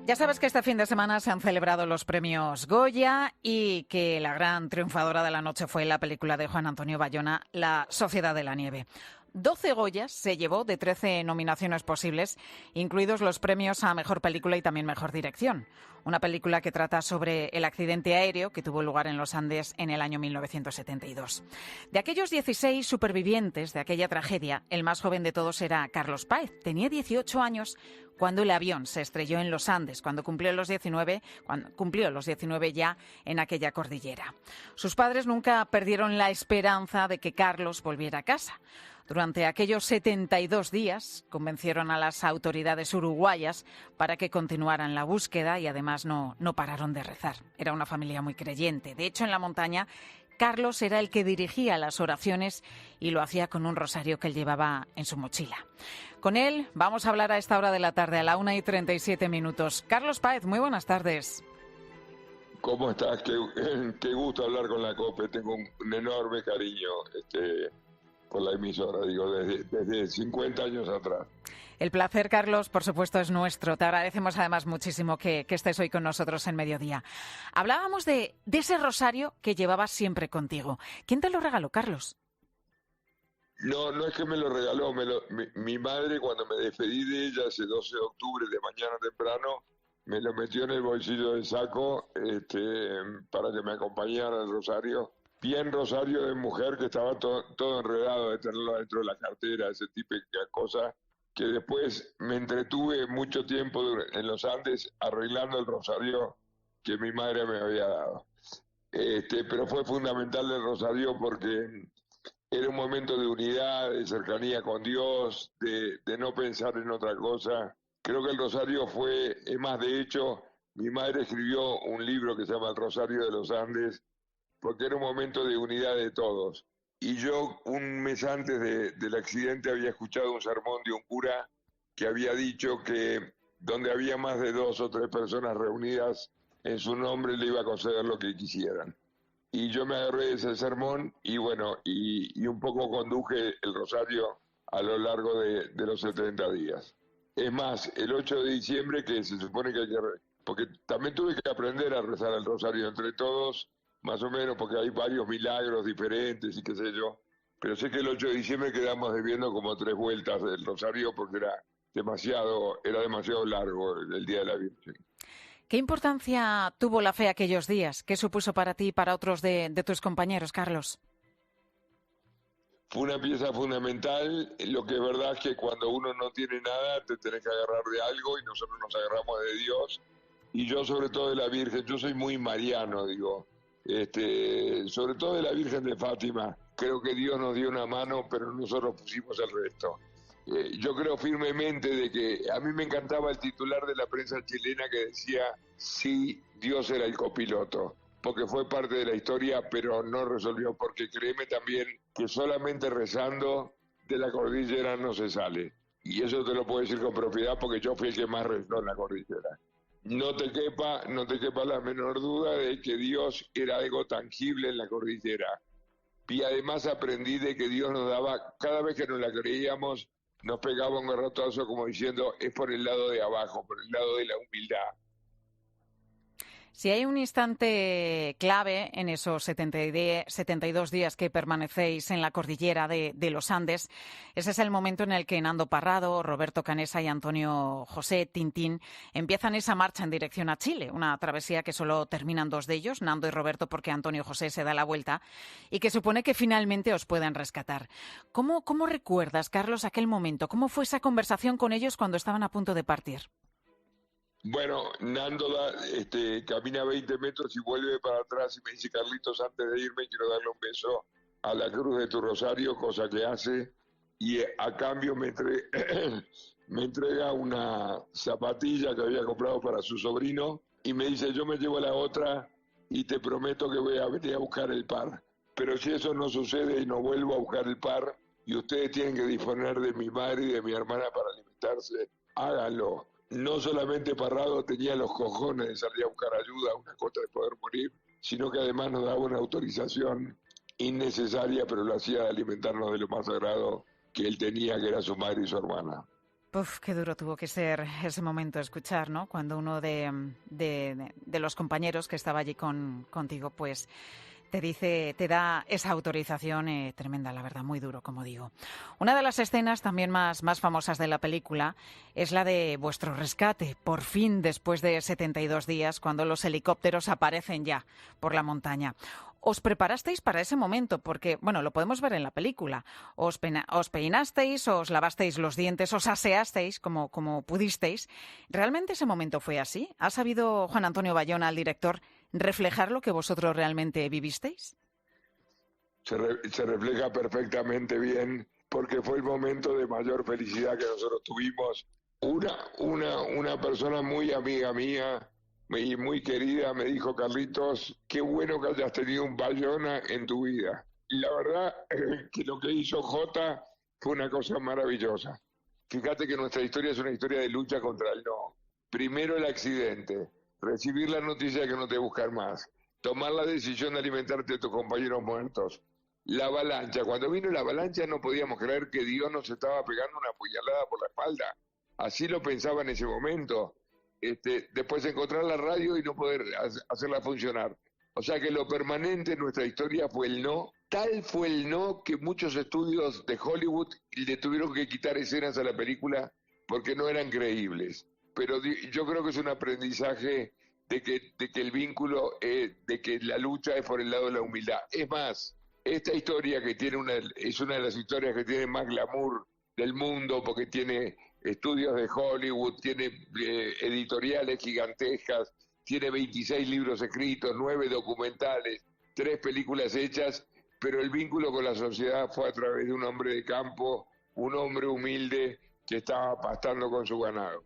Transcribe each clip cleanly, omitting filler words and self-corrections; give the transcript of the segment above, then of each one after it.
Ya sabes que este fin de semana se han celebrado los premios Goya y que la gran triunfadora de la noche fue la película de Juan Antonio Bayona, La Sociedad de la Nieve. 12 Goyas se llevó de 13 nominaciones posibles, incluidos los premios a Mejor Película y también Mejor Dirección. Una película que trata sobre el accidente aéreo que tuvo lugar en los Andes en el año 1972. De aquellos 16 supervivientes de aquella tragedia, el más joven de todos era Carlos Páez. Tenía 18 años cuando el avión se estrelló en los Andes, cuando cumplió los 19 ya en aquella cordillera. Sus padres nunca perdieron la esperanza de que Carlos volviera a casa. Durante aquellos 72 días convencieron a las autoridades uruguayas para que continuaran la búsqueda y además no pararon de rezar. Era una familia muy creyente. De hecho, en la montaña, Carlos era el que dirigía las oraciones y lo hacía con un rosario que él llevaba en su mochila. Con él vamos a hablar a esta hora de la tarde, a la 1:37. Carlos Páez, muy buenas tardes. ¿Cómo estás? Qué gusto hablar con la COPE. Tengo un enorme cariño por la emisora, desde 50 años atrás. El placer, Carlos, por supuesto, es nuestro. Te agradecemos además muchísimo que estés hoy con nosotros en Mediodía. Hablábamos de ese rosario que llevabas siempre contigo. ¿Quién te lo regaló, Carlos? No es que me lo regaló. Mi madre, cuando me despedí de ella ese 12 de octubre, de mañana temprano, me lo metió en el bolsillo del saco para que me acompañara al rosario. Bien rosario de mujer que estaba todo enredado de tenerlo dentro de la cartera, ese tipo de cosas, que después me entretuve mucho tiempo en los Andes arreglando el rosario que mi madre me había dado. Pero fue fundamental el rosario porque era un momento de unidad, de cercanía con Dios, de no pensar en otra cosa. Creo que el rosario es más, de hecho, mi madre escribió un libro que se llama El Rosario de los Andes, porque era un momento de unidad de todos. Y yo, un mes antes del accidente, había escuchado un sermón de un cura que había dicho que donde había más de 2 o 3 personas reunidas en su nombre, le iba a conceder lo que quisieran. Y yo me agarré de ese sermón y bueno, y un poco conduje el rosario a lo largo de los 70 días. Es más, el 8 de diciembre, que se supone que hay que... Porque también tuve que aprender a rezar el rosario entre todos, más o menos, porque hay varios milagros diferentes y qué sé yo. Pero sé que el 8 de diciembre quedamos debiendo como 3 vueltas del rosario porque era demasiado largo el Día de la Virgen. ¿Qué importancia tuvo la fe aquellos días? ¿Qué supuso para ti y para otros de tus compañeros, Carlos? Fue una pieza fundamental. Lo que es verdad es que cuando uno no tiene nada, te tenés que agarrar de algo y nosotros nos agarramos de Dios. Y yo sobre todo de la Virgen, yo soy muy mariano, sobre todo de la Virgen de Fátima. Creo que Dios nos dio una mano, pero nosotros pusimos el resto. Yo creo firmemente de que a mí me encantaba el titular de la prensa chilena que decía, sí, Dios era el copiloto, porque fue parte de la historia, pero no resolvió, porque créeme también que solamente rezando de la cordillera no se sale. Y eso te lo puedo decir con propiedad porque yo fui el que más rezó en la cordillera. No te quepa la menor duda de que Dios era algo tangible en la cordillera. Y además aprendí de que Dios nos daba, cada vez que nos la creíamos, nos pegaba un garrotazo como diciendo, es por el lado de abajo, por el lado de la humildad. Si hay un instante clave en esos 72 días que permanecéis en la cordillera de los Andes, ese es el momento en el que Nando Parrado, Roberto Canessa y Antonio José Tintín empiezan esa marcha en dirección a Chile, una travesía que solo terminan 2 de ellos, Nando y Roberto, porque Antonio José se da la vuelta y que supone que finalmente os pueden rescatar. ¿Cómo recuerdas, Carlos, aquel momento? ¿Cómo fue esa conversación con ellos cuando estaban a punto de partir? Bueno, Nando camina 20 metros y vuelve para atrás y me dice, Carlitos, antes de irme quiero darle un beso a la cruz de tu rosario, cosa que hace, y a cambio me entrega una zapatilla que había comprado para su sobrino y me dice, yo me llevo la otra y te prometo que voy a venir a buscar el par. Pero si eso no sucede y no vuelvo a buscar el par y ustedes tienen que disponer de mi madre y de mi hermana para alimentarse, háganlo. No solamente Parrado tenía los cojones de salir a buscar ayuda, una cosa de poder morir, sino que además nos daba una autorización innecesaria, pero lo hacía de alimentarnos de lo más sagrado que él tenía, que era su madre y su hermana. Uf, qué duro tuvo que ser ese momento escuchar, ¿no? Cuando uno de los compañeros que estaba allí contigo, pues te dice, te da esa autorización tremenda, la verdad, muy duro, como digo. Una de las escenas también más famosas de la película es la de vuestro rescate, por fin después de 72 días, cuando los helicópteros aparecen ya por la montaña. Os preparasteis para ese momento, porque, bueno, lo podemos ver en la película. Os peinasteis, os lavasteis los dientes, os aseasteis como pudisteis. ¿Realmente ese momento fue así? ¿Ha sabido Juan Antonio Bayona, el director, reflejar lo que vosotros realmente vivisteis? Se refleja perfectamente bien porque fue el momento de mayor felicidad que nosotros tuvimos. Una persona muy amiga mía y muy querida me dijo: Carlitos, qué bueno que hayas tenido un Bayona en tu vida. Y la verdad que lo que hizo Jota fue una cosa maravillosa. Fíjate que nuestra historia es una historia de lucha contra el no. Primero el accidente, recibir la noticia de que no te buscan más, tomar la decisión de alimentarte de tus compañeros muertos, la avalancha. Cuando vino la avalancha no podíamos creer que Dios nos estaba pegando una puñalada por la espalda. Así lo pensaba en ese momento. Después encontrar la radio y no poder hacerla funcionar. O sea que lo permanente en nuestra historia fue el no. Tal fue el no que muchos estudios de Hollywood le tuvieron que quitar escenas a la película porque no eran creíbles. Pero yo creo que es un aprendizaje de que el vínculo, de que la lucha es por el lado de la humildad. Es más, esta historia que es una de las historias que tiene más glamour del mundo porque tiene estudios de Hollywood, tiene editoriales gigantescas, tiene 26 libros escritos, 9 documentales, 3 películas hechas, pero el vínculo con la sociedad fue a través de un hombre de campo, un hombre humilde que estaba pastando con su ganado.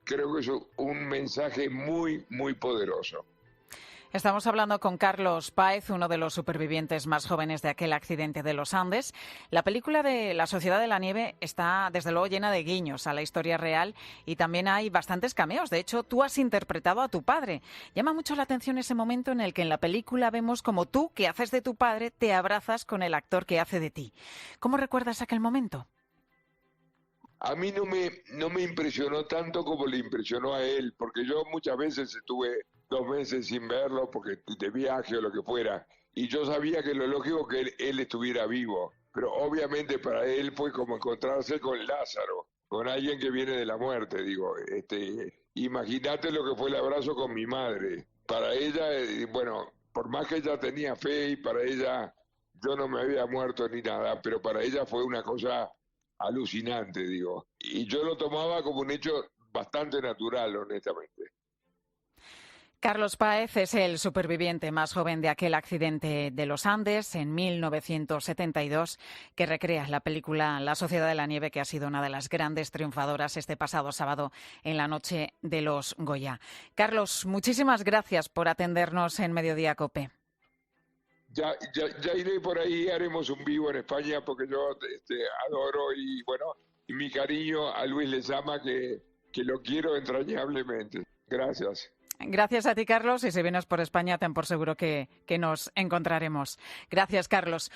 Creo que es un mensaje muy, muy poderoso. Estamos hablando con Carlos Páez, uno de los supervivientes más jóvenes de aquel accidente de los Andes. La película de La Sociedad de la Nieve está, desde luego, llena de guiños a la historia real y también hay bastantes cameos. De hecho, tú has interpretado a tu padre. Llama mucho la atención ese momento en el que en la película vemos como tú, que haces de tu padre, te abrazas con el actor que hace de ti. ¿Cómo recuerdas aquel momento? A mí no me impresionó tanto como le impresionó a él, porque yo muchas veces estuve 2 meses sin verlo porque de viaje o lo que fuera, y yo sabía que lo lógico que él estuviera vivo, pero obviamente para él fue como encontrarse con Lázaro, con alguien que viene de la muerte, digo, imagínate lo que fue el abrazo con mi madre. Para ella, bueno, por más que ella tenía fe y para ella yo no me había muerto ni nada, pero para ella fue una cosa alucinante, digo. Y yo lo tomaba como un hecho bastante natural, honestamente. Carlos Páez es el superviviente más joven de aquel accidente de los Andes en 1972 que recrea la película La Sociedad de la Nieve, que ha sido una de las grandes triunfadoras este pasado sábado en la noche de los Goya. Carlos, muchísimas gracias por atendernos en Mediodía COPE. Ya iré por ahí, haremos un vivo en España porque yo adoro y bueno, y mi cariño a Luis Lezama que lo quiero entrañablemente. Gracias. Gracias a ti, Carlos, y si vienes por España, ten por seguro que nos encontraremos. Gracias, Carlos.